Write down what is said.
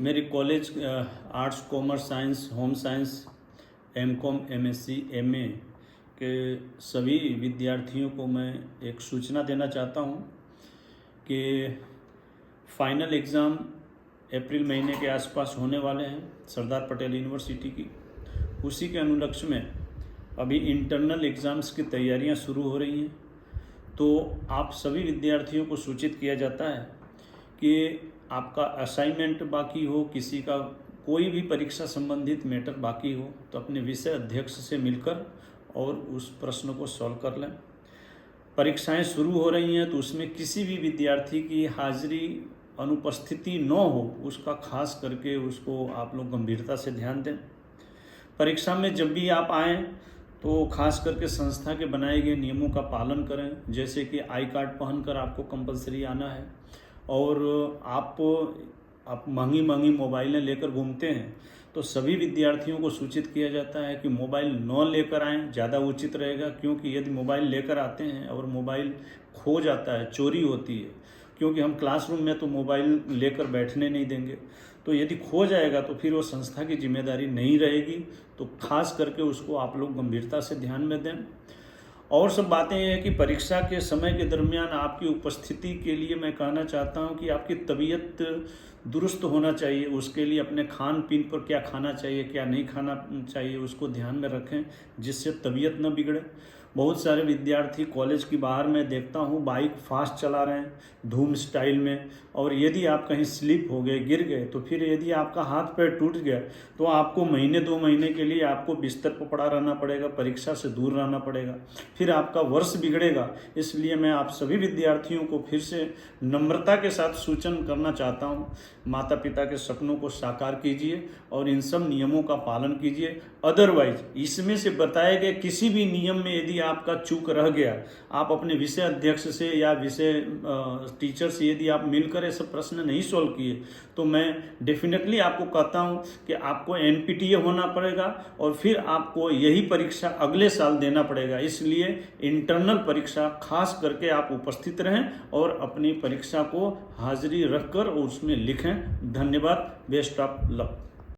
मेरे college arts commerce science home science MCom MSc MA के सभी विद्यार्थियों को मैं एक सूचना देना चाहता हूं कि फाइनल एग्ज़ाम अप्रैल महीने के आसपास होने वाले हैं सरदार पटेल यूनिवर्सिटी की। उसी के अनुलक्ष्य में अभी इंटरनल एग्ज़ाम्स की तैयारियां शुरू हो रही हैं। तो आप सभी विद्यार्थियों को सूचित किया जाता है कि आपका असाइनमेंट बाकी हो, किसी का कोई भी परीक्षा संबंधित मैटर बाकी हो तो अपने विषय अध्यक्ष से मिलकर और उस प्रश्न को सॉल्व कर लें। परीक्षाएं शुरू हो रही हैं तो उसमें किसी भी विद्यार्थी की हाजिरी अनुपस्थिति न हो, उसका खास करके उसको आप लोग गंभीरता से ध्यान दें। परीक्षा में जब भी आप आएँ तो खास करके संस्था के बनाए गए नियमों का पालन करें, जैसे कि आई कार्ड पहनकर आपको कंपलसरी आना है और आप महंगी महंगी मोबाइलें लेकर घूमते हैं तो सभी विद्यार्थियों को सूचित किया जाता है कि मोबाइल न लेकर आएं, ज़्यादा उचित रहेगा। क्योंकि यदि मोबाइल लेकर आते हैं और मोबाइल खो जाता है, चोरी होती है, क्योंकि हम क्लासरूम में तो मोबाइल लेकर बैठने नहीं देंगे, तो यदि खो जाएगा तो फिर वो संस्था की जिम्मेदारी नहीं रहेगी। तो खास करके उसको आप लोग गंभीरता से ध्यान में दें। और सब बातें ये हैं कि परीक्षा के समय के दरमियान आपकी उपस्थिति के लिए मैं कहना चाहता हूं कि आपकी तबीयत दुरुस्त होना चाहिए। उसके लिए अपने खान पीन पर क्या खाना चाहिए, क्या नहीं खाना चाहिए, उसको ध्यान में रखें जिससे तबीयत न बिगड़े। बहुत सारे विद्यार्थी कॉलेज की बाहर मैं देखता हूँ बाइक फास्ट चला रहे हैं धूम स्टाइल में, और यदि आप कहीं स्लिप हो गए, गिर गए, तो फिर यदि आपका हाथ पैर टूट गया तो आपको महीने 2 महीने के लिए आपको बिस्तर पर पड़ा रहना पड़ेगा, परीक्षा से दूर रहना पड़ेगा, फिर आपका वर्ष बिगड़ेगा। इसलिए मैं आप सभी विद्यार्थियों को फिर से नम्रता के साथ सूचन करना चाहता हूँ, माता पिता के सपनों को साकार कीजिए और इन सब नियमों का पालन कीजिए। अदरवाइज इसमें से बताए गए किसी भी नियम में यदि आपका चूक रह गया, आप अपने विषय अध्यक्ष से या विषय टीचर से यदि आप मिलकर ऐसे प्रश्न नहीं सॉल्व किए तो मैं डेफिनेटली आपको कहता हूं कि आपको एनपीटीए होना पड़ेगा और फिर आपको यही परीक्षा अगले साल देना पड़ेगा। इसलिए इंटरनल परीक्षा खास करके आप उपस्थित रहें और अपनी परीक्षा को हाजिरी रखकर उसमें लिखें। धन्यवाद। Best of luck.